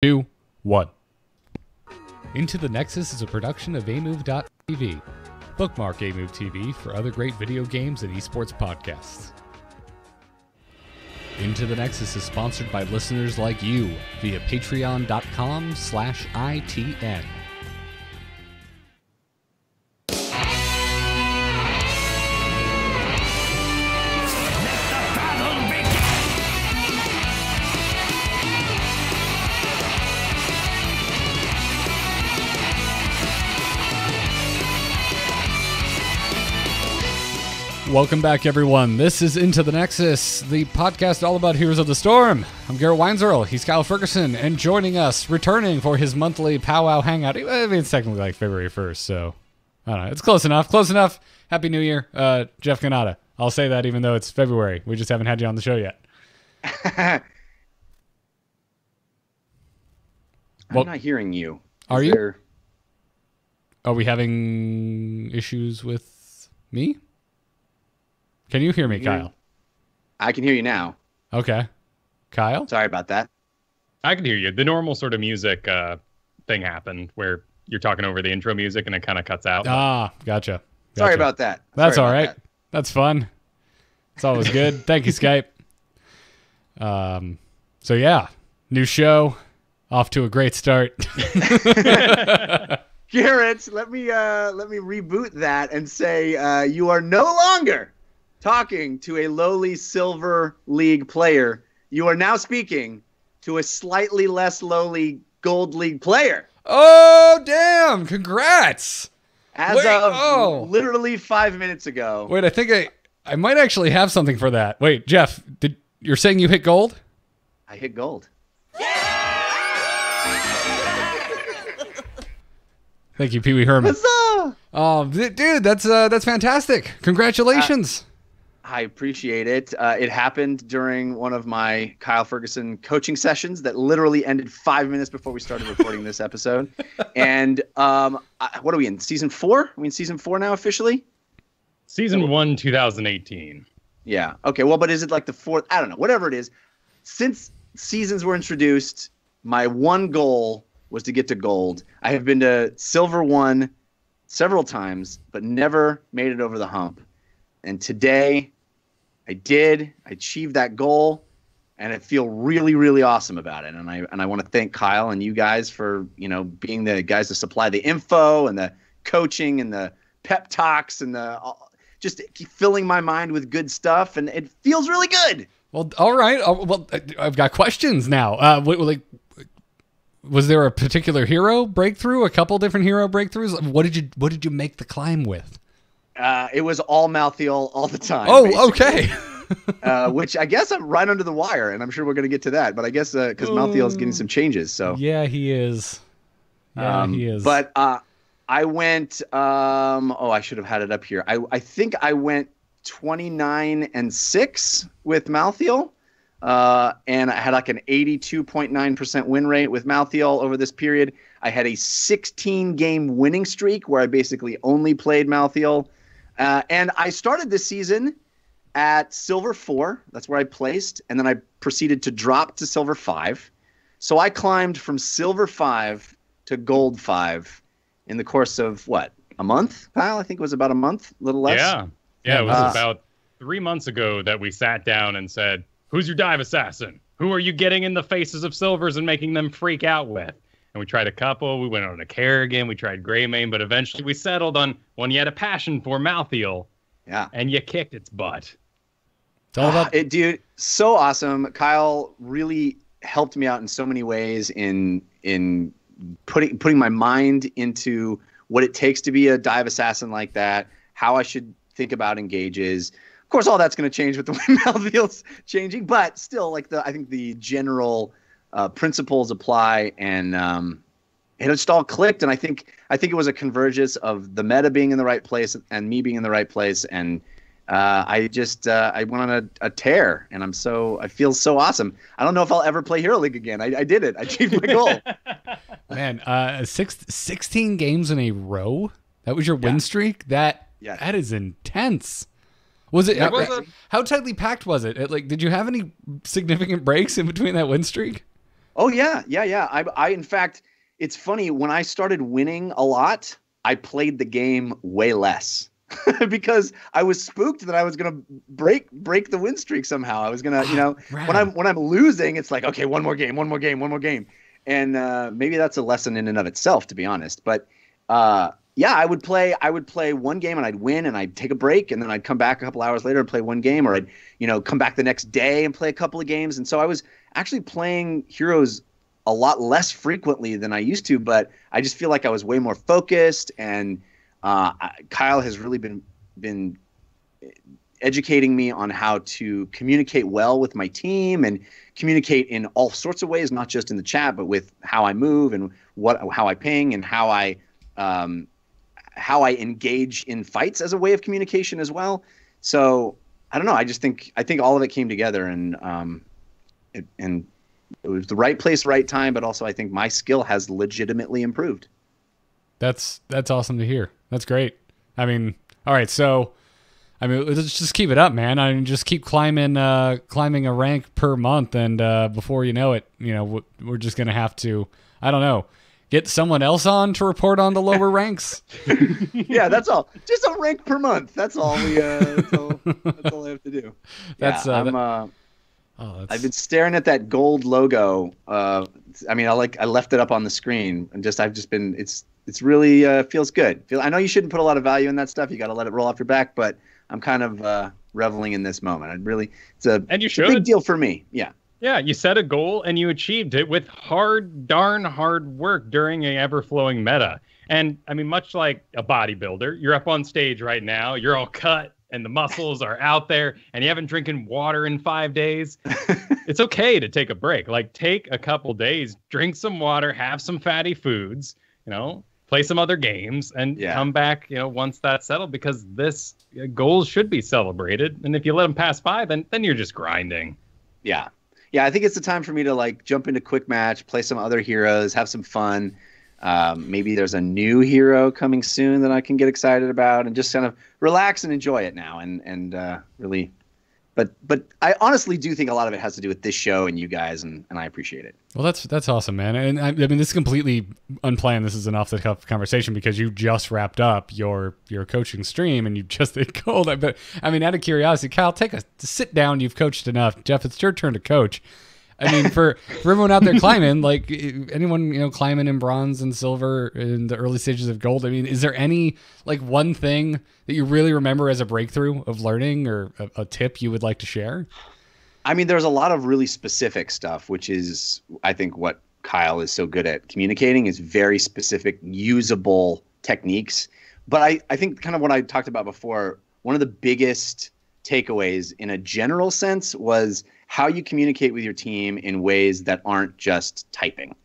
2, 1. Into the Nexus is a production of amove.tv. Bookmark Amove TV for other great video games and esports podcasts. Into the Nexus is sponsored by listeners like you via patreon.com/ITN. Welcome back, everyone. This is Into the Nexus, the podcast all about Heroes of the Storm. I'm Garrett Weinzierl. He's Kyle Fergusson, and joining us, returning for his monthly powwow hangout. I mean, it's technically like February 1st, so I don't know. It's close enough. Close enough. Happy New Year, Jeff Cannata. I'll say that even though it's February. We just haven't had you on the show yet. I'm not hearing you. Are you? Are we having issues with me? Can you hear me, Kyle? I can hear you now. Okay. Kyle? Sorry about that. I can hear you. The normal sort of music thing happened where you're talking over the intro music and it kind of cuts out. Ah, gotcha. Sorry about that. That's all right. That's fun. It's always good. Thank you, Skype. So yeah, new show, off to a great start. Garrett, let me reboot that and say you are no longer talking to a lowly Silver League player. You are now speaking to a slightly less lowly Gold League player. Oh, damn. Congrats. Literally 5 minutes ago. Wait, I think I might actually have something for that. Wait, Jeff, you're saying you hit gold? I hit gold. Thank you, Pee Wee Herman. Huzzah! Dude, that's fantastic. Congratulations. I appreciate it. It happened during one of my Kyle Fergusson coaching sessions that literally ended 5 minutes before we started recording this episode. And what are we in? Season 4? Are we in season 4 now officially? Season 1, 2018. Yeah. Okay. Well, but is it like the 4th? I don't know. Whatever it is. Since seasons were introduced, my one goal was to get to gold. I have been to Silver 1 several times, but never made it over the hump. And today, I did. I achieved that goal, and I feel really, really awesome about it. And I want to thank Kyle and you guys for being the guys to supply the info and the coaching and the pep talks and the just filling my mind with good stuff. And it feels really good. Well, all right. Well, I've got questions now. Was there a particular hero breakthrough? A couple different hero breakthroughs? What did you make the climb with? It was all Malthael all the time. Oh, basically. okay. Which I guess I'm right under the wire, and I'm sure we're going to get to that. But I guess because Malthael is getting some changes. So yeah, he is. Yeah, he is. But I went. I should have had it up here. I think I went 29-6 with Malthael. And I had like an 82.9% win rate with Malthael over this period. I had a 16-game winning streak where I basically only played Malthael. And I started this season at Silver 4. That's where I placed. And then I proceeded to drop to Silver 5. So I climbed from Silver 5 to Gold 5 in the course of, what, a month, Kyle? I think it was about a month, a little less. Yeah, it was about 3 months ago that we sat down and said, who's your dive assassin? Who are you getting in the faces of silvers and making them freak out with? And we tried a couple. We went on a Kerrigan. We tried Greymane, but eventually we settled on one you had a passion for, Malthael. Yeah. And you kicked its butt. It's all about it, dude. So awesome. Kyle really helped me out in so many ways in putting my mind into what it takes to be a dive assassin like that, how I should think about engages. Of course, all that's going to change with the way Malthael's changing, but still, I think the general principles apply, and it just all clicked. And I think it was a convergence of the meta being in the right place and me being in the right place, and I went on a tear, and I feel so awesome. I don't know if I'll ever play Hero League again. I did it. I achieved my goal. Man, 16 games in a row. That was your win streak. That is intense. Was it? How tightly packed was it? Did you have any significant breaks in between that win streak? Oh yeah. I in fact, it's funny, when I started winning a lot, I played the game way less because I was spooked that I was gonna break the win streak somehow. I was gonna, when I'm losing, it's like, okay, one more game, and maybe that's a lesson in and of itself, to be honest. But yeah, I would play one game and I'd win and I'd take a break and then I'd come back a couple hours later and play one game, or I'd come back the next day and play a couple of games. And so I was actually playing heroes a lot less frequently than I used to, but I just feel like I was way more focused. And Kyle has really been educating me on how to communicate well with my team and communicate in all sorts of ways, not just in the chat, but with how I move and how I ping and how I engage in fights as a way of communication as well. So I don't know. I think all of it came together, and it was the right place, right time. But also, I think my skill has legitimately improved. That's awesome to hear. That's great. I mean, all right. So, I mean, let's just keep it up, man. I mean, just keep climbing a rank per month, and before you know it, we're just gonna have to, I don't know, get someone else on to report on the lower ranks. Yeah, that's all. Just a rank per month. That's all we. That's all I have to do. I've been staring at that gold logo. I mean, I left it up on the screen, and I've just been. It's really feels good. I know you shouldn't put a lot of value in that stuff. You got to let it roll off your back, but I'm kind of reveling in this moment. It's a big deal for me. Yeah. Yeah, you set a goal and you achieved it with darn hard work during an ever-flowing meta. And, I mean, much like a bodybuilder, you're up on stage right now, you're all cut, and the muscles are out there, and you haven't drinking water in 5 days. It's okay to take a break. Like, take a couple days, drink some water, have some fatty foods, play some other games, and come back, once that's settled, because this goals should be celebrated. And if you let them pass by, then you're just grinding. Yeah. Yeah, I think it's the time for me to jump into quick match, play some other heroes, have some fun. Maybe there's a new hero coming soon that I can get excited about, and just kind of relax and enjoy it now. And really, but I honestly do think a lot of it has to do with this show and you guys, and I appreciate it. Well, that's awesome, man. And I mean, this is completely unplanned. This is an off the cuff conversation because you just wrapped up your coaching stream and you just did gold. But I mean, out of curiosity, Kyle, sit down. You've coached enough. Jeff, it's your turn to coach. I mean, for everyone out there climbing, like anyone, climbing in bronze and silver in the early stages of gold, I mean, is there any one thing that you really remember as a breakthrough of learning, or a tip you would like to share? I mean, there's a lot of really specific stuff, which is, I think, what Kyle is so good at communicating, is very specific, usable techniques. But I think kind of what I talked about before, one of the biggest takeaways in a general sense was how you communicate with your team in ways that aren't just typing.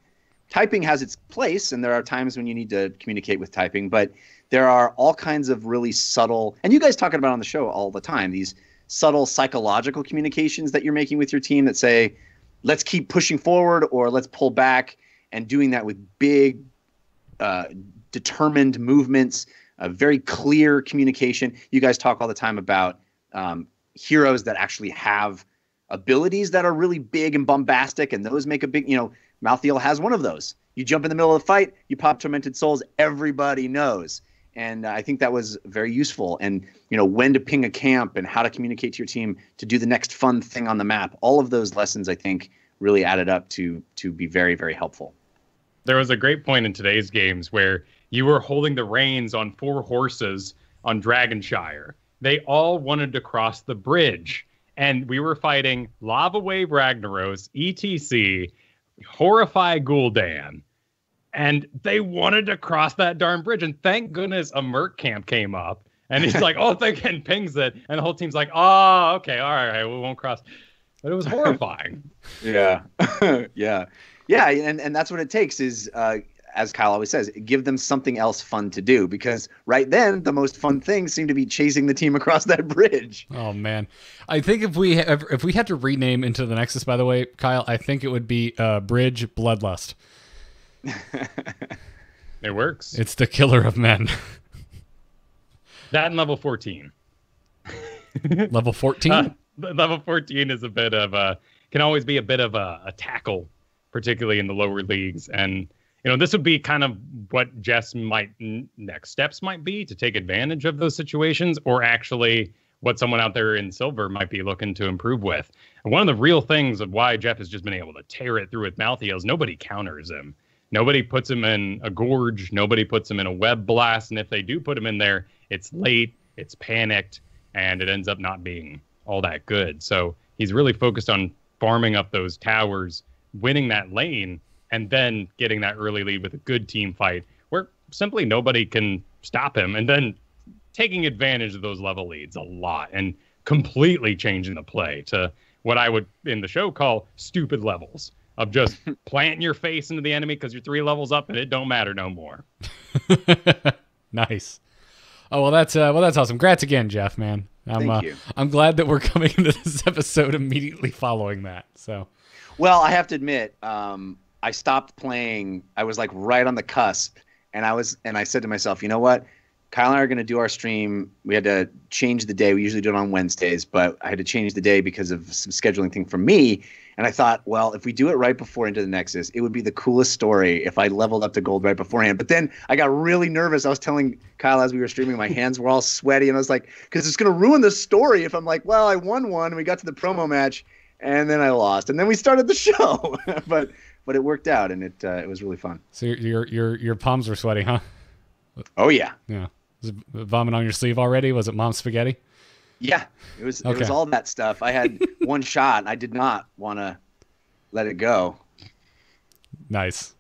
Typing has its place, and there are times when you need to communicate with typing, but there are all kinds of really subtle, and you guys talk about on the show all the time, these subtle psychological communications that you're making with your team that say, let's keep pushing forward, or let's pull back, and doing that with big, determined movements, a very clear communication. You guys talk all the time about heroes that actually have abilities that are really big and bombastic, and those make a big, Malthael has one of those. You jump in the middle of the fight, you pop Tormented Souls, everybody knows. And I think that was very useful. And, when to ping a camp and how to communicate to your team to do the next fun thing on the map. All of those lessons, I think, really added up to be very, very helpful. There was a great point in today's games where you were holding the reins on 4 horses on Dragonshire. They all wanted to cross the bridge. And we were fighting Lava Wave Ragnaros, ETC, Horrify Gul'dan. And they wanted to cross that darn bridge. And thank goodness a Merc camp came up. And he's like, oh, and pings it. And the whole team's like, oh, okay, all right, we won't cross. But it was horrifying. Yeah. Yeah. And that's what it takes is, as Kyle always says, give them something else fun to do, because right then the most fun things seem to be chasing the team across that bridge. Oh man, I think if we had to rename Into the Nexus, by the way, Kyle, I think it would be Bridge Bloodlust. It works. It's the killer of men. That and level 14. Level 14? Level 14 is a bit of can always be a bit of a tackle particularly in the lower leagues. And, this would be kind of what Jeff's next steps might be to take advantage of those situations, or actually what someone out there in silver might be looking to improve with. And one of the real things of why Jeff has just been able to tear it through with Malthael is nobody counters him. Nobody puts him in a gorge. Nobody puts him in a web blast. And if they do put him in there, it's late, it's panicked, and it ends up not being all that good. So he's really focused on farming up those towers, winning that lane, and then getting that early lead with a good team fight where simply nobody can stop him. And then taking advantage of those level leads a lot and completely changing the play to what I would in the show call stupid levels of just planting your face into the enemy because you're 3 levels up and it don't matter no more. Nice. Oh, well, that's awesome. Congrats again, Jeff, man. Thank you. I'm glad that we're coming into this episode immediately following that. So, well, I have to admit, I stopped playing. I was like right on the cusp, and I said to myself, you know what? Kyle and I are going to do our stream. We had to change the day. We usually do it on Wednesdays, but I had to change the day because of some scheduling thing for me. And I thought, well, if we do it right before Into the Nexus, it would be the coolest story if I leveled up to gold right beforehand. But then I got really nervous. I was telling Kyle as we were streaming, my hands were all sweaty. And I was like, because it's going to ruin the story if I'm like, well, I won one and we got to the promo match and then I lost. And then we started the show. but it worked out and it was really fun. So your palms were sweaty, huh? Oh, yeah. Yeah. Was it vomit on your sleeve already? Was it mom's spaghetti? Yeah, it was all that stuff. I had one shot. And I did not want to let it go. Nice.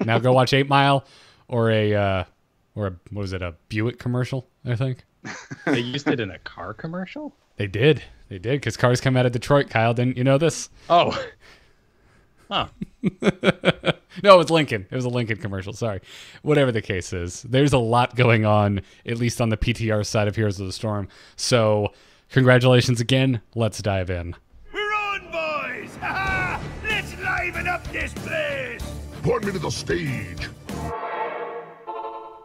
Now go watch 8 Mile or what was it, a Buick commercial, I think. They used it in a car commercial? They did because cars come out of Detroit, Kyle. Didn't you know this? Oh. Huh. No, it was Lincoln. It was a Lincoln commercial. Sorry. Whatever the case is, there's a lot going on, at least on the PTR side of Heroes of the Storm. So, congratulations again. Let's dive in. We're on, boys! Ha-ha! Let's liven up this place! Point me to the stage.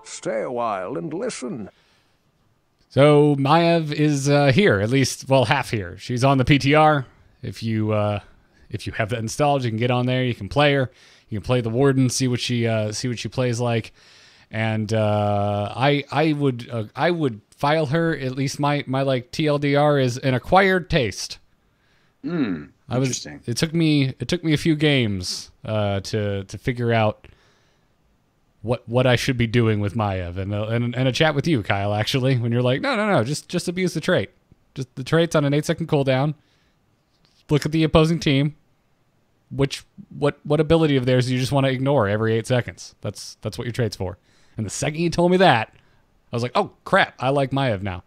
Stay a while and listen. So, Maiev is here, at least, well, half here. She's on the PTR. If you have that installed, you can get on there. You can play her. You can play the Warden, see what she plays like, and I would file her. At least my like TLDR is an acquired taste. Interesting. It took me a few games to figure out what I should be doing with Maiev, and a chat with you, Kyle. Actually, when you're like, no, just abuse the trait. Just the trait's on an 8-second cooldown. Look at the opposing team. What ability of theirs do you just want to ignore every 8 seconds? That's what your trait's for. And the second you told me that, I was like, oh crap, I like Maiev now.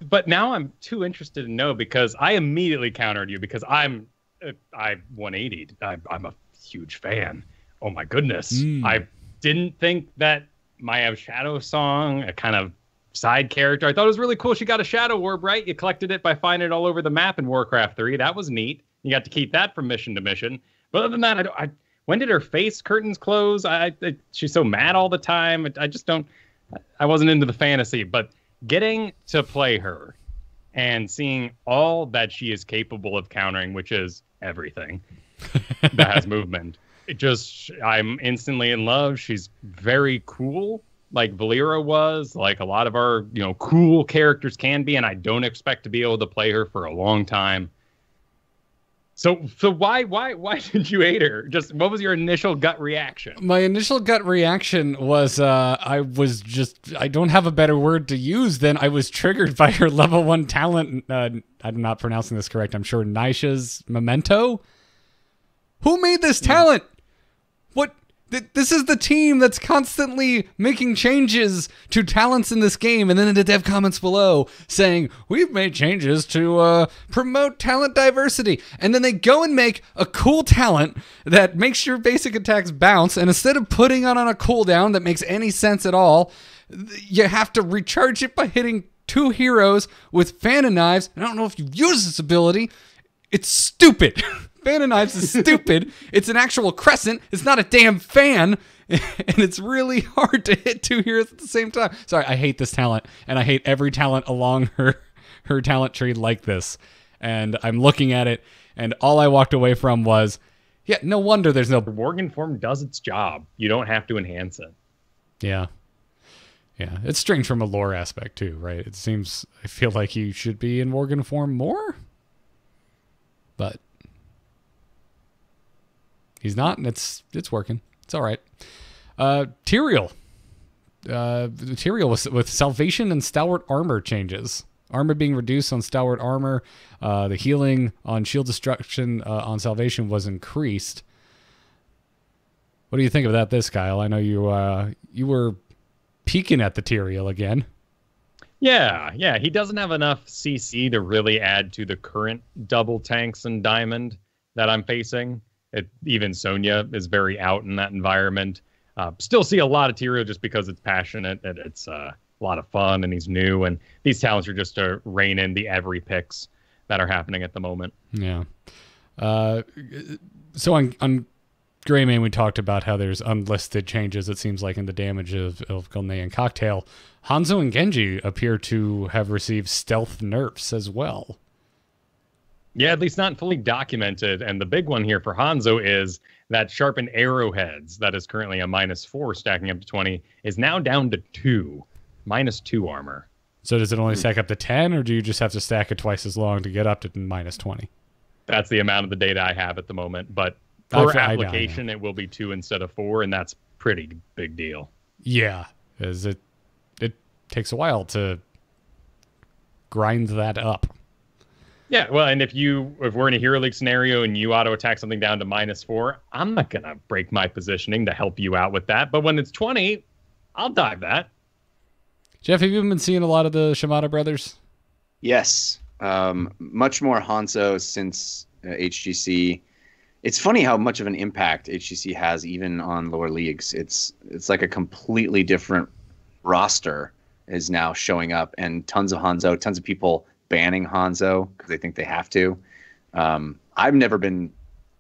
But now I'm too interested to know because I immediately countered you because I 180'd. I'm a huge fan. Oh my goodness. I didn't think that Maiev Shadow Song, a kind of side character, I thought it was really cool. She got a Shadow Orb, right? You collected it by finding it all over the map in Warcraft 3. That was neat. You got to keep that from mission to mission. But other than that, when did her face curtains close? She's so mad all the time. I just don't. I wasn't into the fantasy. But getting to play her and seeing all that she is capable of countering, which is everything that has movement, I'm instantly in love. She's very cool, like Valera was, like a lot of our cool characters can be, and I don't expect to be able to play her for a long time. So why did you hate her? Just what was your initial gut reaction? My initial gut reaction was I don't have a better word to use than I was triggered by her level 1 talent. I'm not pronouncing this correct. I'm sure Nisha's Memento. Who made this talent? What? This is the team that's constantly making changes to talents in this game, and then in the dev comments below saying, we've made changes to promote talent diversity. And then they go and make a cool talent that makes your basic attacks bounce, and instead of putting it on a cooldown that makes any sense at all, you have to recharge it by hitting 2 heroes with Fan of Knives. And I don't know if you've used this ability. It's stupid. Fan of Knives is stupid. It's an actual crescent. It's not a damn fan. And it's really hard to hit 2 heroes at the same time. Sorry, I hate this talent. And I hate every talent along her talent tree like this. And I'm looking at it, and all I walked away from was, Yeah, no wonder there's no... The Worgen form does its job. You don't have to enhance it. Yeah. Yeah, it's strange from a lore aspect too, right? It seems... I feel like he should be in Worgen form more. But... he's not, and it's working. It's all right. Tyrael. Tyrael with Salvation and Stalwart Armor changes. Armor being reduced on Stalwart Armor. The healing on Shield Destruction on Salvation was increased. What do you think of that, Kyle? I know you were peeking at the Tyrael again. Yeah. He doesn't have enough CC to really add to the current double tanks and diamond that I'm facing. Even Sonya is very out in that environment. Still see a lot of Tyrael just because it's passionate and it's a lot of fun and he's new. And these talents are just to rein in the every picks that are happening at the moment. Yeah. So on Greymane, we talked about how there's unlisted changes, it seems like, in the damage of Gulnay and Cocktail. Hanzo and Genji appear to have received stealth nerfs as well. Yeah, at least not fully documented. And the big one here for Hanzo is that sharpened arrowheads that is currently a -4 stacking up to 20 is now down to 2. -2 armor. So does it only stack up to 10, or do you just have to stack it twice as long to get up to -20? That's the amount of the data I have at the moment. But per application, it will be 2 instead of 4, and that's pretty big deal. Yeah, as it takes a while to grind that up. Yeah, well, and if we're in a Hero League scenario and you auto-attack something down to -4, I'm not going to break my positioning to help you out with that. But when it's 20, I'll dive that. Jeff, have you been seeing a lot of the Shimada brothers? Yes. Much more Hanzo since HGC. It's funny how much of an impact HGC has even on lower leagues. It's like a completely different roster is now showing up, and tons of Hanzo, tons of people banning Hanzo because they think they have to. I've never been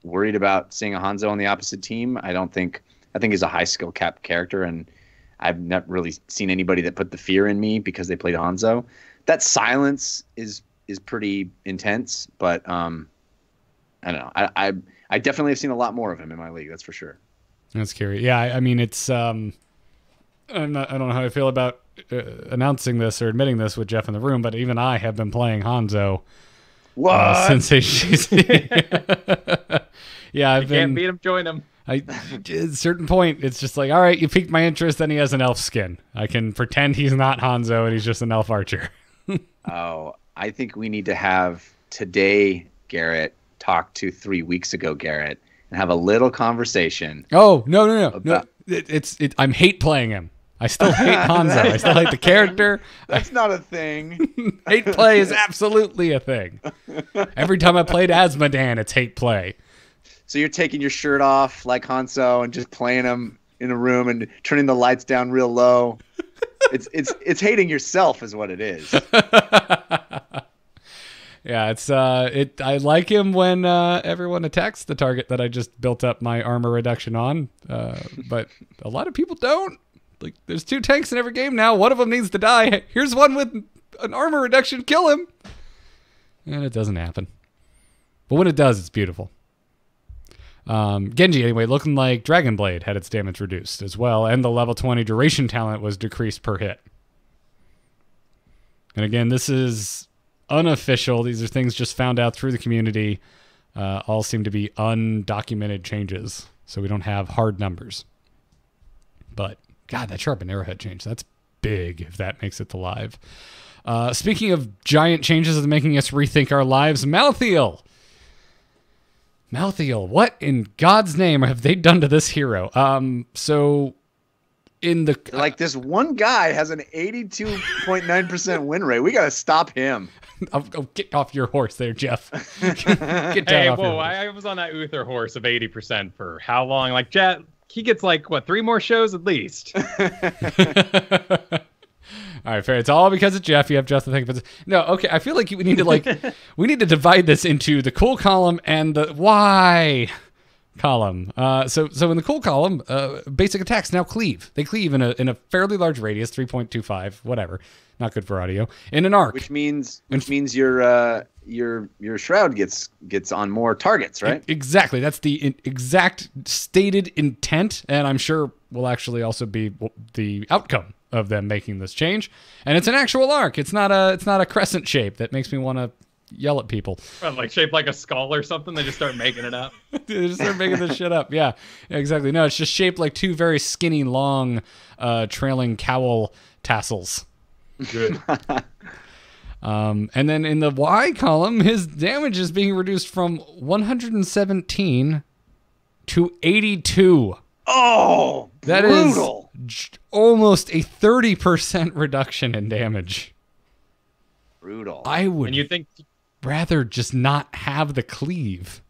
worried about seeing a Hanzo on the opposite team. I think he's a high skill cap character, and I've not really seen anybody that put the fear in me because they played Hanzo. That silence is pretty intense, but I don't know. I definitely have seen a lot more of him in my league. That's for sure. That's scary. Yeah, I mean, it's I don't know how I feel about announcing this or admitting this with Jeff in the room, but even I have been playing Hanzo since HGC. Yeah, you can't beat him, join him. At a certain point, it's just like, all right, you piqued my interest, then he has an elf skin. I can pretend he's not Hanzo and he's just an elf archer. Oh, I think we need to have today, Garrett, talk to 3 weeks ago, Garrett, and have a little conversation. Oh, no. I'm hate playing him. I still hate Hanzo. I still hate the character. That's not a thing. Hate play is absolutely a thing. Every time I played Asmodan, it's hate play. So you're taking your shirt off like Hanzo and just playing him in a room and turning the lights down real low. It's hating yourself is what it is. Yeah, I like him when everyone attacks the target that I just built up my armor reduction on. But a lot of people don't. Like, there's 2 tanks in every game now. One of them needs to die. Here's one with an armor reduction. Kill him. And it doesn't happen. But when it does, it's beautiful. Genji, anyway, looking like Dragonblade had its damage reduced as well. And the level 20 duration talent was decreased per hit. And again, this is unofficial. These are things just found out through the community. All seem to be undocumented changes. So we don't have hard numbers. But God, that sharpened arrowhead change, that's big if that makes it to live. Speaking of giant changes that are making us rethink our lives, Malthael, what in God's name have they done to this hero? So in the... Like, this one guy has an 82.9% win rate. We got to stop him. Oh, get off your horse there, Jeff. Get down hey, off whoa, your horse. I was on that Uther horse of 80% for how long? Like, Jet... He gets like, 3 more shows at least. All right, fair. It's all because of Jeff. You have Jeff to thank for this. No, okay. I feel like we need to divide this into the cool column and the why. column. So in the cool column, basic attacks now cleave. They cleave in a fairly large radius, 3.25, whatever. Not good for audio. In an arc, which means your shroud gets on more targets, right? Exactly. That's the exact stated intent, and I'm sure will actually also be the outcome of them making this change. And it's an actual arc. It's not a crescent shape that makes me want to yell at people. Like shaped like a skull or something. They just start making it up. They just start making this shit up. Yeah, exactly. No, it's just shaped like two very skinny, long, trailing cowl tassels. Good. And then in the Y column, his damage is being reduced from 117 to 82. Oh, that brutal. is almost a 30% reduction in damage. Brutal. I would and you think rather just not have the cleave.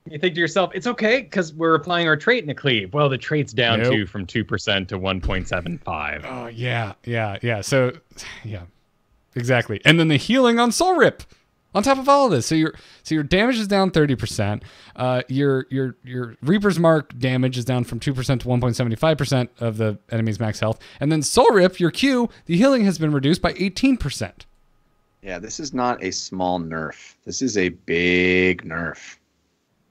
You think to yourself, it's okay because we're applying our trait in the cleave. Well, the trait's down from 2% to 1.75. Oh, yeah. So, yeah, exactly. And then the healing on Soul Rip on top of all of this. So your damage is down 30%. Your Reaper's Mark damage is down from 2% to 1.75% of the enemy's max health. And then Soul Rip, your Q, the healing has been reduced by 18%. Yeah, this is not a small nerf. This is a big nerf.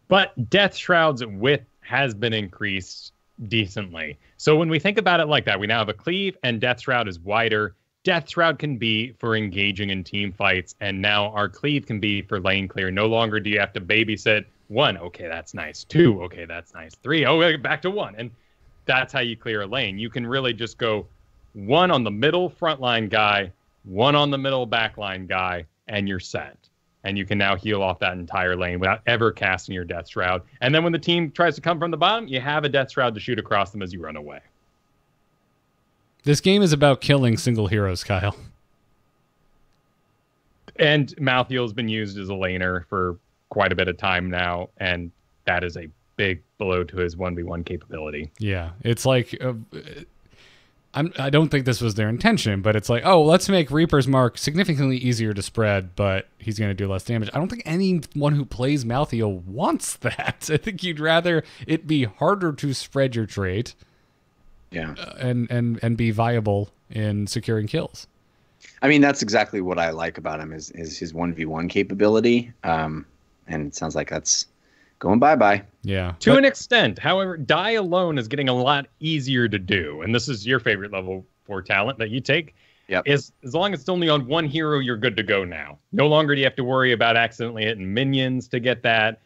But Death Shroud's width has been increased decently. So when we think about it like that, we now have a cleave and Death Shroud is wider. Death Shroud can be for engaging in team fights, and now our cleave can be for lane clear. No longer do you have to babysit 1. Okay, that's nice. 2. Okay, that's nice. 3. Oh, back to 1. And that's how you clear a lane. You can really just go 1 on the middle frontline guy, 1 on the middle backline guy, and you're set. And you can now heal off that entire lane without ever casting your Death Shroud. And then when the team tries to come from the bottom, you have a Death Shroud to shoot across them as you run away. This game is about killing single heroes, Kyle. And Malthael has been used as a laner for quite a bit of time now, and that is a big blow to his 1v1 capability. Yeah, it's like... I don't think this was their intention, but it's like, oh, let's make Reaper's Mark significantly easier to spread, but he's going to do less damage. I don't think anyone who plays Malthael wants that. I think you'd rather it be harder to spread your trait, and be viable in securing kills. I mean, that's exactly what I like about him is his 1v1 capability, and it sounds like that's going bye-bye. Yeah. To an extent. However, die alone is getting a lot easier to do. And this is your favorite level 4 talent that you take. Yep. As long as it's only on 1 hero, you're good to go now. No longer do you have to worry about accidentally hitting minions to get that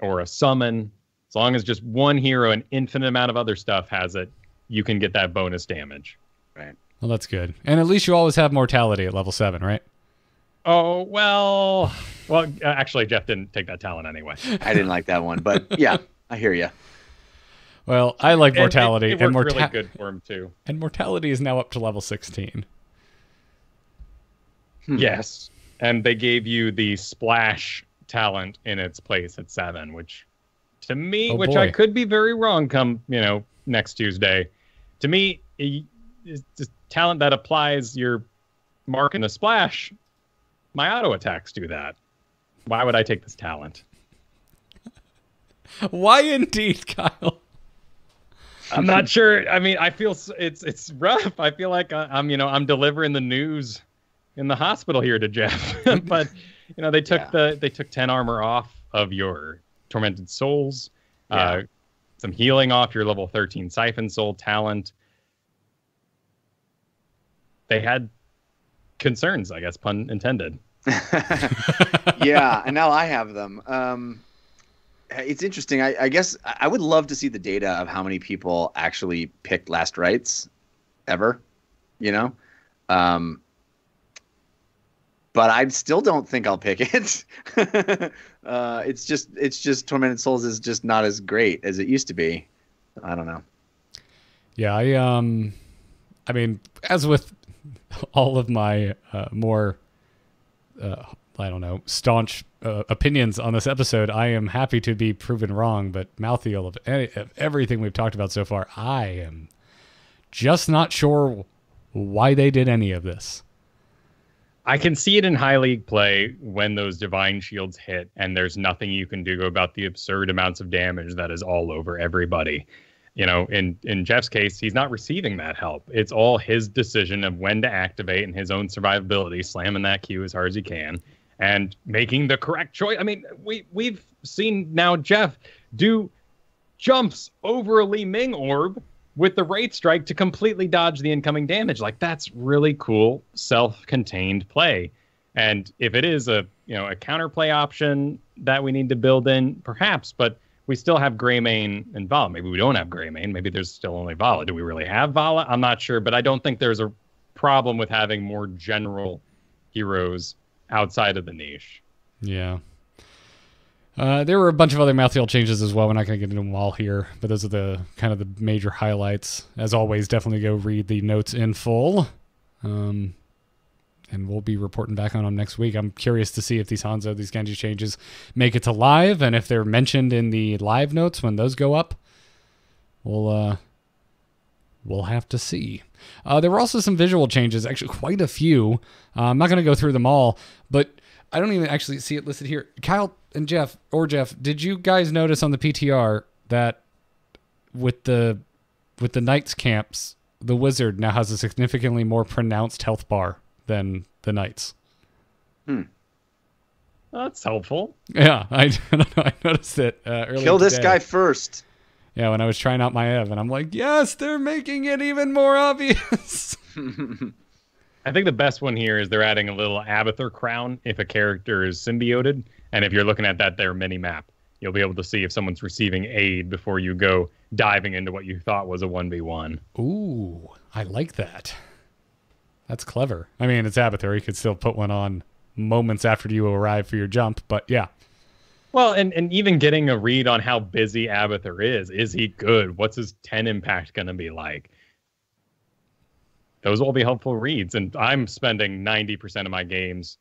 or a summon. As long as just 1 hero, an infinite amount of other stuff has it, you can get that bonus damage. Right. Well, that's good. And at least you always have mortality at level 7, right? Oh, well, actually, Jeff didn't take that talent anyway. I didn't like that one, but yeah, I hear you. Well, I like mortality. It worked really good for him, too. And mortality is now up to level 16. Yes. And they gave you the splash talent in its place at 7, which to me, I could be very wrong come, next Tuesday. To me, it's just talent that applies your mark in the splash. My auto attacks do that. Why would I take this talent? Why indeed, Kyle? I'm not sure. I mean, I feel it's rough. I feel like I'm delivering the news in the hospital here to Jeff. But they took 10 armor off of your Tormented Souls, some healing off your level 13 Siphon Soul talent. They had concerns, I guess, pun intended. Yeah, and now I have them. It's interesting. I guess I would love to see the data of how many people actually picked Last Rites ever, but I still don't think I'll pick it. It's just Tormented Souls is just not as great as it used to be. I don't know. Yeah, I mean, as with all of my more, staunch opinions on this episode, I am happy to be proven wrong. But Malthael, of everything we've talked about so far, I am just not sure why they did any of this. I can see it in high league play when those divine shields hit and there's nothing you can do about the absurd amounts of damage that is all over everybody. You know, in Jeff's case, he's not receiving that help. It's all his decision of when to activate and his own survivability, slamming that Q as hard as he can and making the correct choice. I mean, we've seen now Jeff do jumps over a Li Ming orb with the Wraith Strike to completely dodge the incoming damage. Like, that's really cool, self-contained play. And if it is a counterplay option that we need to build in, perhaps, but we still have Greymane and Vala. Maybe we don't have Greymane. Maybe there's still only Vala. Do we really have Vala? I'm not sure, but I don't think there's a problem with having more general heroes outside of the niche. Yeah. There were a bunch of other Malthael changes as well. We're not going to get into them all here, but those are the kind of the major highlights. As always, definitely go read the notes in full. And we'll be reporting back on them next week. I'm curious to see if these Hanzo, these Genji changes make it to live, and if they're mentioned in the live notes when those go up. We'll have to see. There were also some visual changes, actually quite a few. I'm not going to go through them all, but I don't even actually see it listed here. Kyle and Jeff, did you guys notice on the PTR that with the Knights camps, the Wizard now has a significantly more pronounced health bar than the Knights? That's helpful. Yeah, I don't know. I noticed it earlier. Kill this guy first. Yeah, when I was trying out Maiev, and I'm like, yes, they're making it even more obvious. I think the best one here is they're adding a little Abathur crown if a character is symbioted. And if you're looking at their mini-map, you'll be able to see if someone's receiving aid before you go diving into what you thought was a 1v1. Ooh, I like that. That's clever. I mean, it's Abathur. You could still put one on moments after you arrive for your jump, but yeah. Well, and even getting a read on how busy Abathur is. Is he good? What's his 10 impact going to be like? Those will be helpful reads, and I'm spending 90% of my games,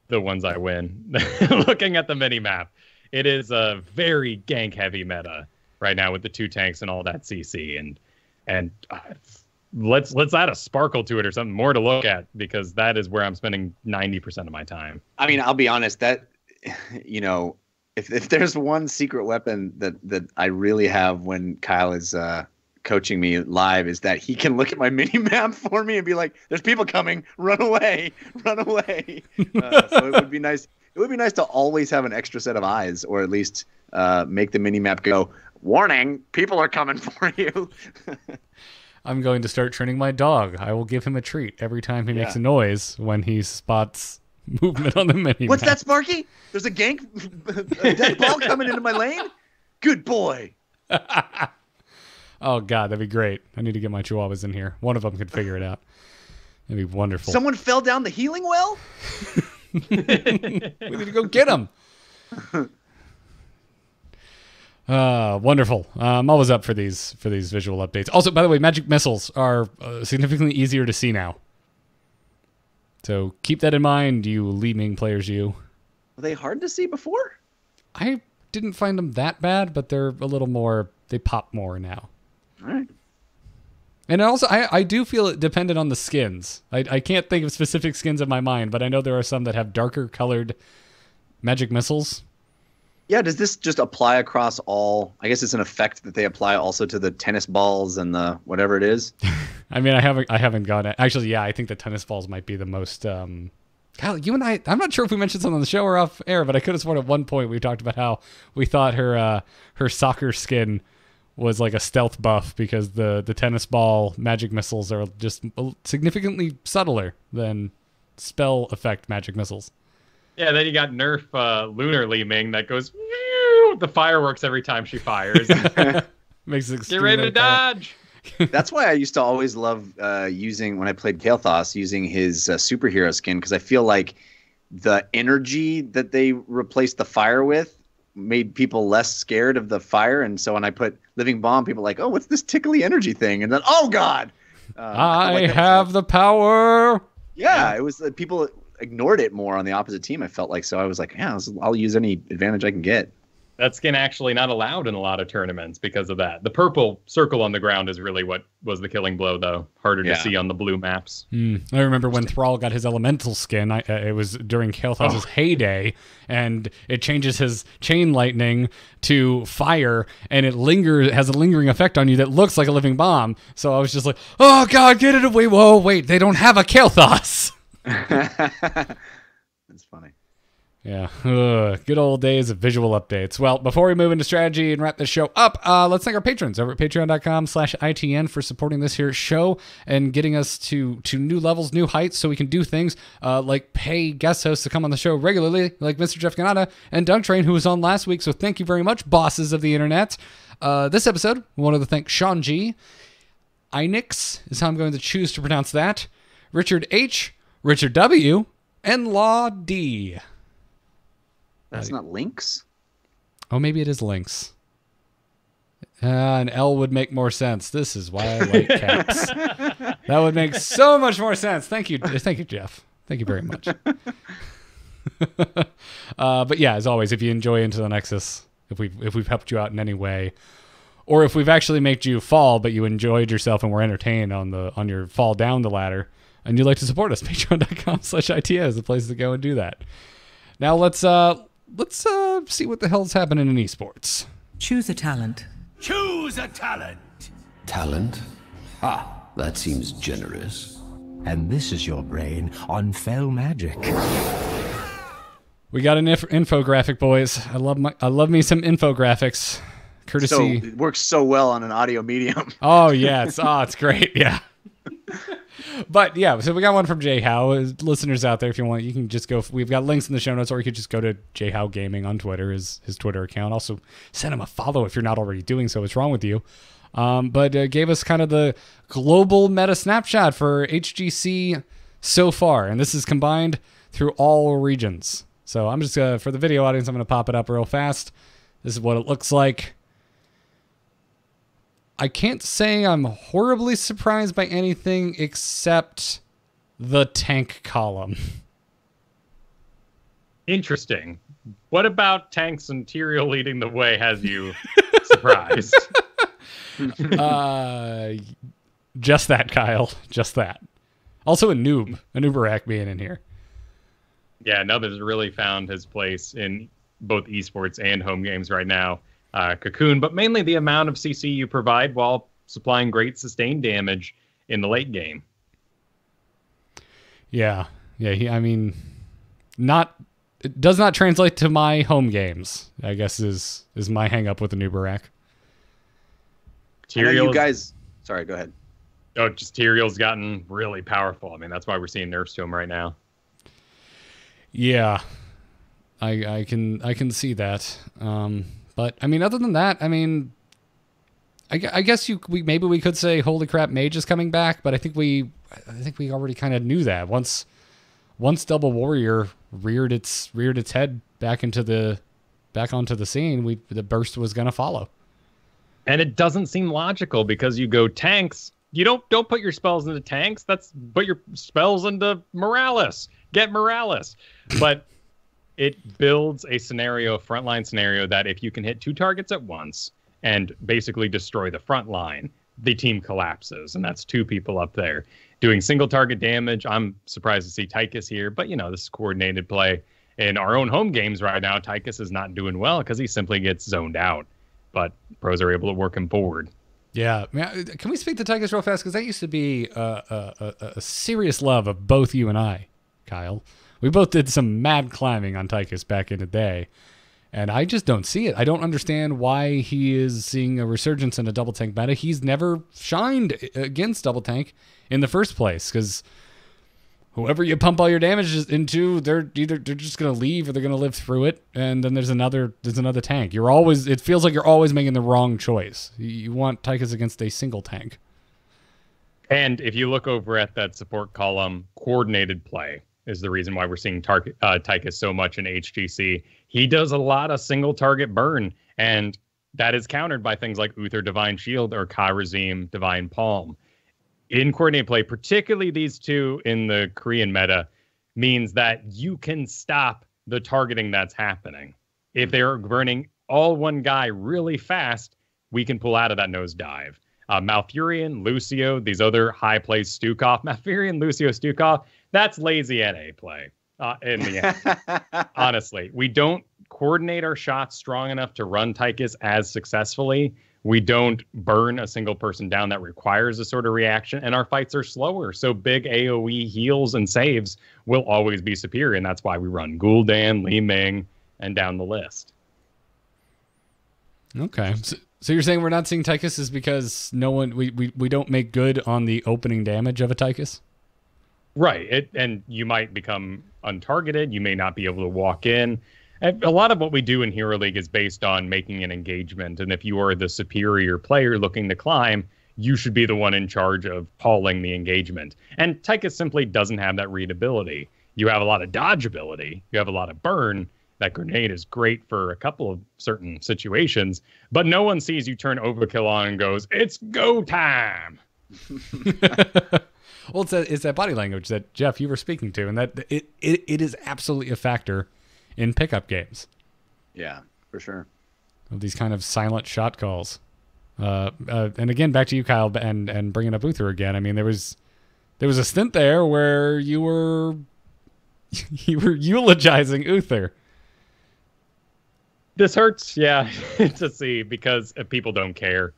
the ones I win, looking at the mini-map. It is a very gank-heavy meta right now with the 2 tanks and all that CC, and let's add a sparkle to it or something more to look at, because that is where I'm spending 90% of my time. I mean, I'll be honest, that, if there's one secret weapon that I really have when Kyle is coaching me live, is that he can look at my mini map for me and be like, "There's people coming, run away, run away." So it would be nice. It would be nice to always have an extra set of eyes, or at least make the mini map go, "Warning, people are coming for you." I'm going to start training my dog. I will give him a treat every time he makes a noise when he spots movement on the mini. What's that, Sparky? There's a dead ball coming into my lane. Good boy. Oh, God, that'd be great. I need to get my chihuahuas in here. One of them could figure it out. That'd be wonderful. Someone fell down the healing well? We need to go get him. Wonderful. I'm always up for these visual updates. Also, by the way, magic missiles are significantly easier to see now. So keep that in mind, you Li Ming players, you. Were they hard to see before? I didn't find them that bad, but they're a little more, they pop more now. All right. And also, I do feel it depended on the skins. I can't think of specific skins in my mind, but I know there are some that have darker colored magic missiles. Yeah, does this just apply across all? I guess it's an effect that they apply also to the tennis balls and the whatever it is. I mean, I haven't gone. Actually, yeah, I think the tennis balls might be the most. Kyle, you and I'm not sure if we mentioned something on the show or off air, but I could have sworn at one point we talked about how we thought her soccer skin was like a stealth buff because the tennis ball magic missiles are just significantly subtler than spell effect magic missiles. Yeah, then you got Nerf Lunar Li Ming that goes the fireworks every time she fires. Makes it Get ready to dodge. That's why I used to always love using, when I played Kael'thas, using his superhero skin, because I feel like the energy that they replaced the fire with made people less scared of the fire. And so when I put Living Bomb, people were like, "Oh, what's this tickly energy thing?" And then, "Oh God, I have the power." Yeah, it was people ignored it more on the opposite team, I felt like. So I was like, yeah, I'll use any advantage I can get. That skin actually not allowed in a lot of tournaments because of that. The purple circle on the ground is really what was the killing blow, though. Harder to see on the blue maps. I remember when Thrall got his elemental skin. It was during Kael'thas's heyday, and it changes his chain lightning to fire, and it has a lingering effect on you that looks like a living bomb. So I was just like, oh god, get it away! Whoa, wait, they don't have a Kael'thas. That's funny. Yeah, good old days of visual updates. Well, before we move into strategy and wrap this show up, let's thank our patrons over at patreon.com/ITN for supporting this here show and getting us to new levels, new heights, so we can do things like pay guest hosts to come on the show regularly, like Mr. Jeff Cannata and Dunk Train, who was on last week. So thank you very much, bosses of the internet. This episode, we wanted to thank Sean G, Inix is how I'm going to choose to pronounce that, Richard H, Richard W, and Law D. That's not Lynx? Oh, maybe it is Lynx. An L would make more sense. This is why I like caps. That would make so much more sense. Thank you, Jeff. Thank you very much. But yeah, as always, if you enjoy Into the Nexus, if we've helped you out in any way, or if we've actually made you fall, but you enjoyed yourself and were entertained on your fall down the ladder, and you'd like to support us, patreon.com/ITN is the place to go and do that. Now let's see what the hell's happening in esports. Choose a talent. Choose a talent. Talent? Ah, that seems generous. And this is your brain on fell magic. We got an infographic, boys. I love me some infographics. Courtesy. So it works so well on an audio medium. Oh yeah, it's great. Yeah. But yeah, so we got one from Jay Howe. Listeners out there, if you want, you can just go. We've got links in the show notes, or you could just go to Jay Howe Gaming on Twitter, his Twitter account. Also, send him a follow if you're not already doing so. What's wrong with you? But gave us kind of the global meta snapshot for HGC so far, and this is combined through all regions. So I'm just for the video audience, I'm going to pop it up real fast. This is what it looks like. I can't say I'm horribly surprised by anything except the tank column. Interesting. What about tanks and Tyrael leading the way has you surprised? Just that, Kyle. Just that. Also a nooberak being in here. Yeah, Nub has really found his place in both esports and home games right now. Cocoon, but mainly the amount of CC you provide while supplying great sustained damage in the late game. Yeah. It does not translate to my home games, I guess is my hang up with the nooberak. You guys, sorry, go ahead. Oh, just Tyrael's gotten really powerful. I mean, that's why we're seeing nerfs to him right now. Yeah, I can see that. But I mean, other than that, I mean, I guess maybe we could say, holy crap, Mage is coming back. But I think we already kind of knew that once Double Warrior reared its head back onto the scene, the burst was gonna follow. And it doesn't seem logical because you go tanks. You don't put your spells into tanks. Put your spells into Morales. Get Morales. But it builds a frontline scenario that if you can hit 2 targets at once and basically destroy the front line, the team collapses. And that's 2 people up there doing single target damage. I'm surprised to see Tychus here, but this is coordinated play. In our own home games right now, Tychus is not doing well because he simply gets zoned out. But pros are able to work him forward. Yeah. Can we speak to Tychus real fast? Because that used to be a serious love of both you and I, Kyle. We both did some mad climbing on Tychus back in the day, and I just don't see it. I don't understand why he is seeing a resurgence in a double tank meta. He's never shined against double tank in the first place, because whoever you pump all your damage into, they're just gonna leave or they're gonna live through it, and then there's another tank. It feels like you're always making the wrong choice. You want Tychus against a single tank. And if you look over at that support column, coordinated play is the reason why we're seeing Tychus so much in HGC. He does a lot of single target burn, and that is countered by things like Uther Divine Shield or Kharazim Divine Palm. In coordinated play, particularly these 2 in the Korean meta, means that you can stop the targeting that's happening. If they're burning all one guy really fast, we can pull out of that nosedive. Malfurion, Lucio, these other high plays, Stukov. Malfurion, Lucio, Stukov, that's lazy NA play in the end. Honestly, we don't coordinate our shots strong enough to run Tychus as successfully. We don't burn a single person down that requires a sort of reaction, and our fights are slower. So big AoE heals and saves will always be superior, and that's why we run Gul'dan, Li Ming, and down the list. Okay. So you're saying we're not seeing Tychus is because we don't make good on the opening damage of a Tychus? Right. And you might become untargeted. You may not be able to walk in. And a lot of what we do in Hero League is based on making an engagement. And if you are the superior player looking to climb, you should be the one in charge of calling the engagement. And Tychus simply doesn't have that readability. You have a lot of dodge ability. You have a lot of burn. That grenade is great for a couple of certain situations, but no one sees you turn overkill on and goes, "It's go time." Well, it's that body language that Jeff you were speaking to, and that it is absolutely a factor in pickup games. Yeah, for sure. Of these kind of silent shot calls, and again back to you, Kyle, and bringing up Uther again. I mean, there was a stint there where you were eulogizing Uther. This hurts, yeah, to see, because people don't care.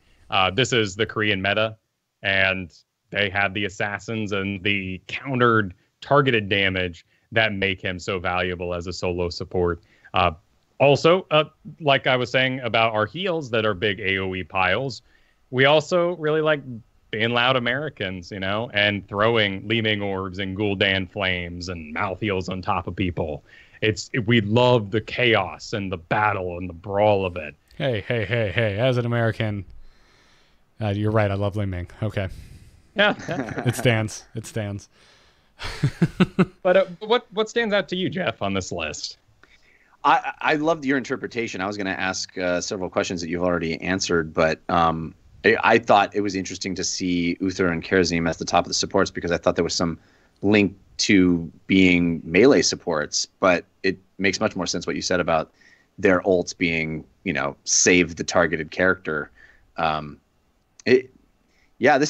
This is the Korean meta, and they have the assassins and the countered targeted damage that make him so valuable as a solo support. Also, like I was saying about our heals that are big AoE piles, we also really like being loud Americans, and throwing Li Ming orbs and Gul'dan flames and Malthaels on top of people. We love the chaos and the battle and the brawl of it. Hey. As an American, you're right. I love Li Ming. Okay. Yeah. It stands. But what stands out to you, Jeff, on this list? I loved your interpretation. I was going to ask several questions that you've already answered, but I thought it was interesting to see Uther and Kharazim as the top of the supports, because I thought there was some link to being melee supports, but it makes much more sense what you said about their ults being, save the targeted character. This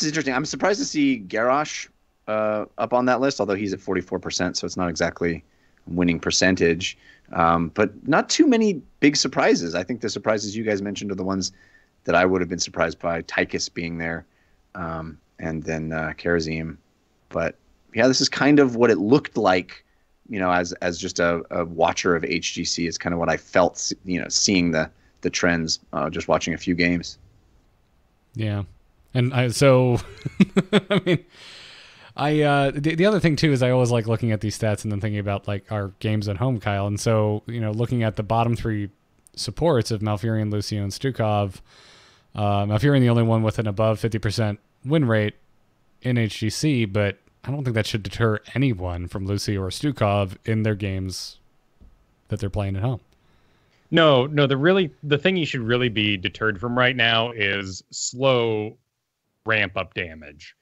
is interesting. I'm surprised to see Garrosh up on that list, although he's at 44%, so it's not exactly a winning percentage. But not too many big surprises. I think the surprises you guys mentioned are the ones that I would have been surprised by, Tychus being there, and then Kharazim. But yeah, this is kind of what it looked like, as just a watcher of HGC. It's kind of what I felt, seeing the trends, just watching a few games. Yeah. And I mean, the other thing too is I always like looking at these stats and then thinking about like our games at home, Kyle. And so, looking at the bottom three supports of Malfurion, Lucio, and Stukov, Malfurion the only one with an above 50% win rate in HGC, but I don't think that should deter anyone from Lucio or Stukov in their games that they're playing at home. No, the thing you should really be deterred from right now is slow ramp up damage.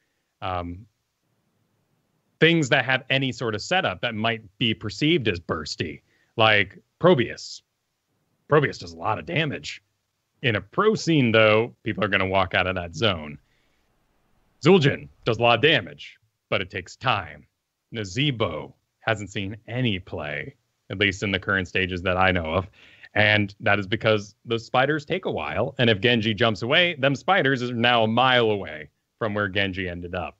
Things that have any sort of setup that might be perceived as bursty, like Probius. Probius does a lot of damage. In a pro scene, though, people are going to walk out of that zone. Zul'jin does a lot of damage, but it takes time. Nazebo hasn't seen any play, at least in the current stages that I know of. And that is because the spiders take a while. And if Genji jumps away, them spiders are now a mile away from where Genji ended up.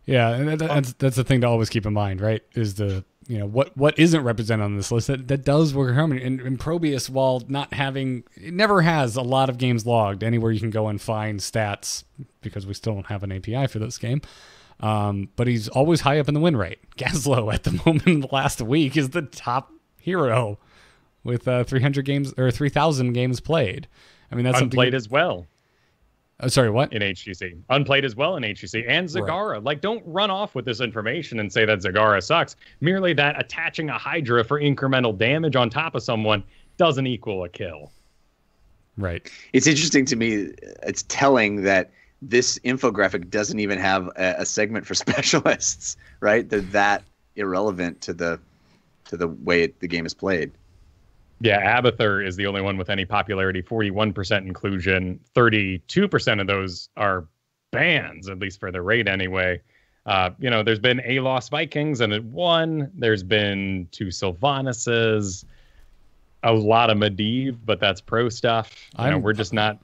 Yeah, and that's the thing to always keep in mind, right? Is the what isn't represented on this list that does work harmony. And Probius, while not having, it never has a lot of games logged anywhere you can go and find stats, because we still don't have an API for this game. But he's always high up in the win rate. Gaslow at the moment in the last week is the top hero with 300 games or 3,000 games played. I mean, that's unplayed as well. Sorry, what? In HGC. Unplayed as well in HGC. And Zagara. Right. Like, don't run off with this information and say that Zagara sucks. Merely that attaching a Hydra for incremental damage on top of someone doesn't equal a kill. Right. It's interesting to me. It's telling that this infographic doesn't even have a segment for specialists, right? They're that irrelevant to the way the game is played. Yeah, Abathur is the only one with any popularity, 41% inclusion. 32% of those are bans, at least for the raid anyway. There's been a Lost Vikings and it won. There's been 2 Sylvanuses, a lot of Maiev, but that's pro stuff. We're just not.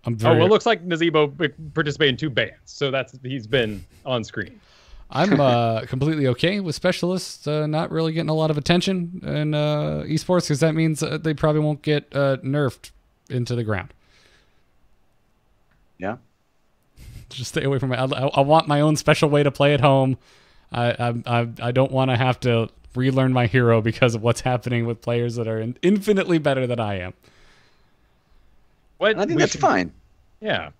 It looks like Nazebo participated in 2 bans, so he's been on screen. I'm completely okay with specialists not really getting a lot of attention in esports, because that means they probably won't get nerfed into the ground. Yeah. Just stay away from it. I want my own special way to play at home. I don't want to have to relearn my hero because of what's happening with players that are infinitely better than I am. I think that's fine. Yeah.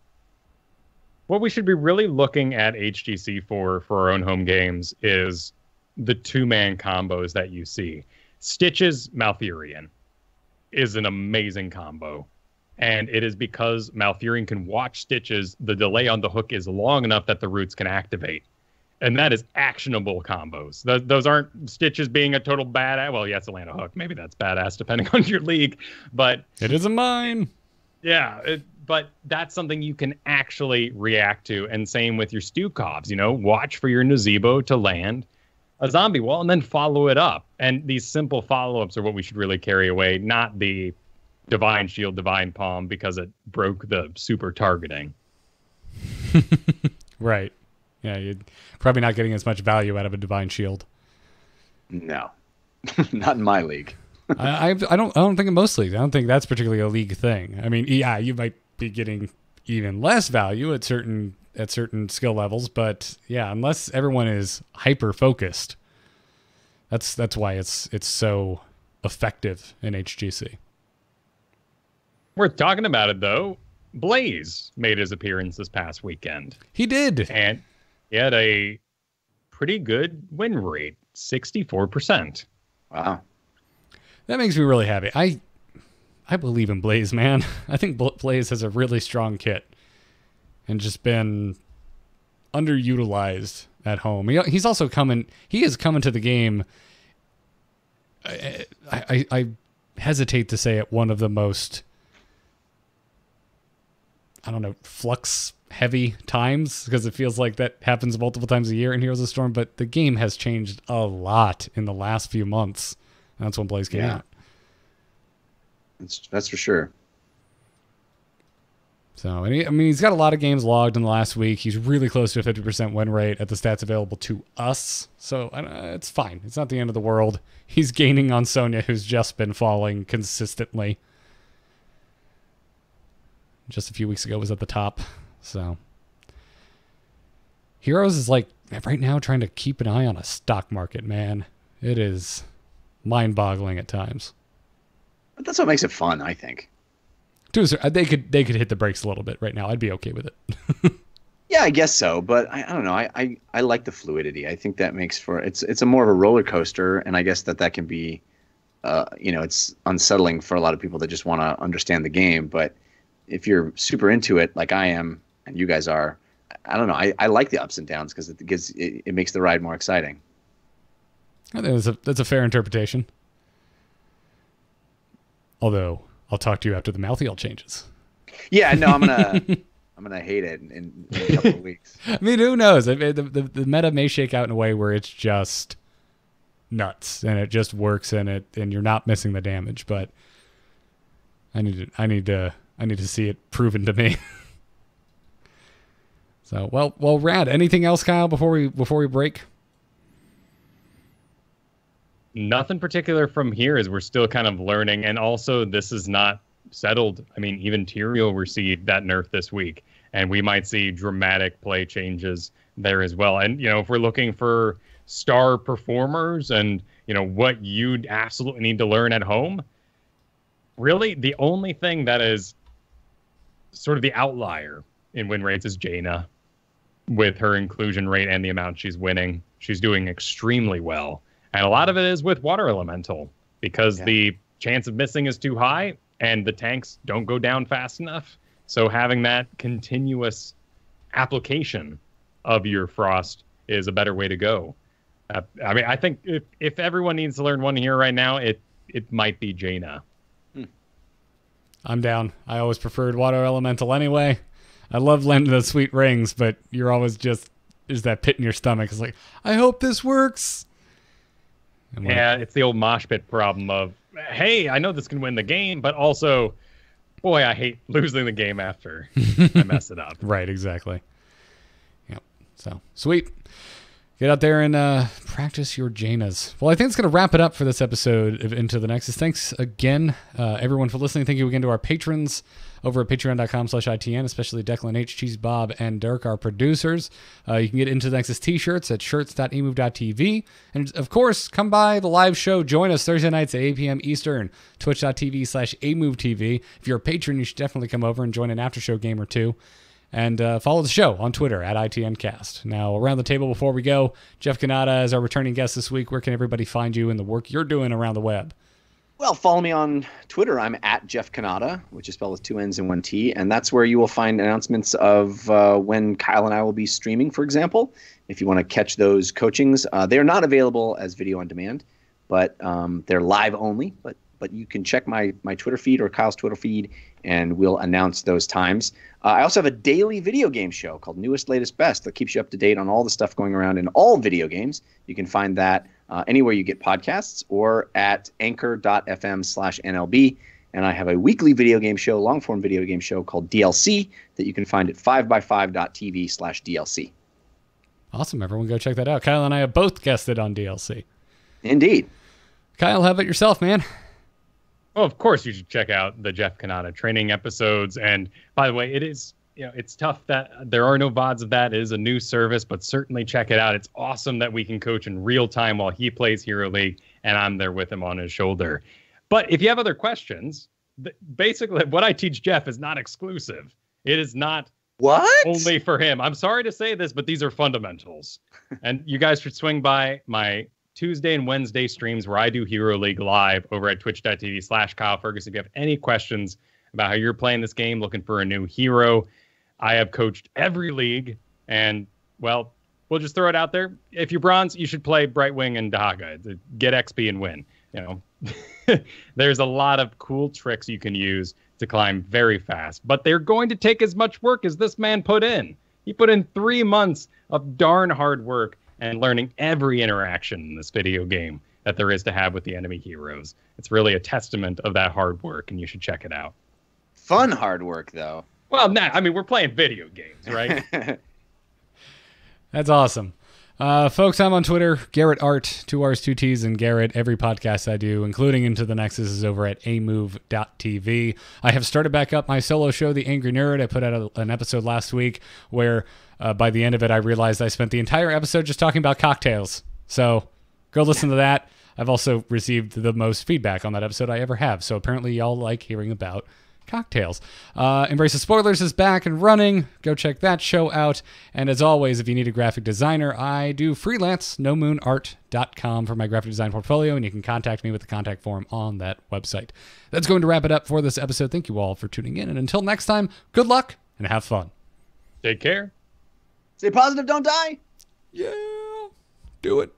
What we should be really looking at HGC for our own home games is the 2-man combos that you see. Stitches Malthael is an amazing combo. And it is because Malthael can watch Stitches, the delay on the hook is long enough that the roots can activate. And that is actionable combos. Those aren't Stitches being a total badass. Well, yes, Atlanta Hook. Maybe that's badass depending on your league. But it isn't mine. Yeah, but that's something you can actually react to. And same with your Stukovs, watch for your Nazebo to land a zombie wall and then follow it up. And these simple follow-ups are what we should really carry away, not the Divine Shield, Divine Palm, because it broke the super targeting. Right. Yeah, you're probably not getting as much value out of a Divine Shield. No, not in my league. I don't think in most leagues. I don't think that's particularly a league thing. I mean, yeah, you might be getting even less value at certain skill levels, but yeah, unless everyone is hyper focused, that's why it's so effective in HGC. Worth talking about it though. Blaze made his appearance this past weekend. He did, and he had a pretty good win rate, 64%. Wow. That makes me really happy. I believe in Blaze, man. I think Blaze has a really strong kit and just been underutilized at home. He's also coming. He is coming to the game. I hesitate to say it, one of the most, I don't know, flux heavy times, because it feels like that happens multiple times a year in Heroes of the Storm, but the game has changed a lot in the last few months. That's when Blaze came out. That's for sure. So, and he's got a lot of games logged in the last week. He's really close to a 50% win rate at the stats available to us. So it's fine. It's not the end of the world. He's gaining on Sonya, who's just been falling consistently. Just a few weeks ago was at the top. So Heroes is like right now trying to keep an eye on a stock market, man. It is mind-boggling at times. But that's what makes it fun, I think. They could hit the brakes a little bit right now. I'd be okay with it. Yeah, I guess so. But I don't know. I like the fluidity. I think that makes for it's a more of a roller coaster, and I guess that can be, it's unsettling for a lot of people that just want to understand the game. But if you're super into it, like I am, and you guys are, I don't know. I like the ups and downs because it makes the ride more exciting. I think that's a fair interpretation. Although I'll talk to you after the Malthael changes. Yeah, no, I'm gonna hate it in a couple of weeks. I mean, who knows? I mean, the meta may shake out in a way where it's just nuts and it just works and you're not missing the damage. But I need to see it proven to me. So well, rad. Anything else, Kyle? Before we break. Nothing particular from here, as we're still kind of learning, and also this is not settled. I mean, even Tyrael received that nerf this week, and we might see dramatic play changes there as well. And if we're looking for star performers and what you'd absolutely need to learn at home, really the only thing that is sort of the outlier in win rates is Jaina. With her inclusion rate and the amount she's winning, she's doing extremely well. And a lot of it is with Water Elemental, because the chance of missing is too high and the tanks don't go down fast enough. So having that continuous application of your Frost is a better way to go. I mean, I think if everyone needs to learn one here right now, it might be Jaina. I'm down. I always preferred Water Elemental anyway. I love landing those sweet rings, but you're always just, there's that pit in your stomach. It's like, I hope this works. Yeah, it's the old mosh pit problem of, hey, I know this can win the game, but also, boy, I hate losing the game after I mess it up. Right, exactly. Yep. So, sweet. Get out there and practice your Jainas. Well, I think it's going to wrap it up for this episode of Into the Nexus. Thanks again, everyone, for listening. Thank you again to our patrons over at patreon.com/ITN, especially Declan H, Cheese Bob, and Dirk, our producers. You can get Into the Nexus t-shirts at shirts.emove.tv. And, of course, come by the live show. Join us Thursday nights at 8 p.m. Eastern, twitch.tv/amovetv. If you're a patron, you should definitely come over and join an after-show game or two. And follow the show on Twitter at ITNcast. Now, around the table before we go, Jeff Cannata is our returning guest this week. Where can everybody find you in the work you're doing around the web? Well, follow me on Twitter. I'm at Jeff Cannata, which is spelled with 2 N's and 1 T. And that's where you will find announcements of when Kyle and I will be streaming, for example. If you want to catch those coachings, they are not available as video on demand, but they're live only. But you can check my Twitter feed or Kyle's Twitter feed, and we'll announce those times. I also have a daily video game show called Newest, Latest, Best that keeps you up to date on all the stuff going around in all video games. You can find that anywhere you get podcasts or at anchor.fm/NLB. And I have a weekly video game show, long-form video game show called DLC that you can find at 5by5.tv/DLC. Awesome. Everyone go check that out. Kyle and I have both guested on DLC. Indeed. Kyle, how about yourself, man? Well, of course, you should check out the Jeff Cannata training episodes. And by the way, it is, it's tough that there are no VODs of that. It is a new service, but certainly check it out. It's awesome that we can coach in real time while he plays Hero League and I'm there with him on his shoulder. But if you have other questions, basically what I teach Jeff is not exclusive. It is not only for him. I'm sorry to say this, but these are fundamentals. And you guys should swing by my Tuesday and Wednesday streams where I do Hero League live over at twitch.tv/Kyle Fergusson. If you have any questions about how you're playing this game, looking for a new hero, I have coached every league. And, well, we'll just throw it out there. If you're bronze, you should play Brightwing and Dahaga. Get XP and win. There's a lot of cool tricks you can use to climb very fast. But they're going to take as much work as this man put in. He put in 3 months of darn hard work and learning every interaction in this video game that there is to have with the enemy heroes. It's really a testament of that hard work, and you should check it out. Fun hard work, though. Well, we're playing video games, right? That's awesome. Folks, I'm on Twitter, Garrett Art, 2 R's, 2 T's, and Garrett. Every podcast I do, including Into the Nexus, is over at amove.tv. I have started back up my solo show, The Angry Nerd. I put out an episode last week where by the end of it, I realized I spent the entire episode just talking about cocktails. So go listen to that. I've also received the most feedback on that episode I ever have. So apparently y'all like hearing about cocktails. Embrace the Spoilers is back and running. Go check that show out. And as always, if you need a graphic designer, I do freelance, nomoonart.com for my graphic design portfolio, and you can contact me with the contact form on that website. That's going to wrap it up for this episode. Thank you all for tuning in. And until next time, good luck and have fun. Take care. Stay positive, don't die. Yeah. Do it.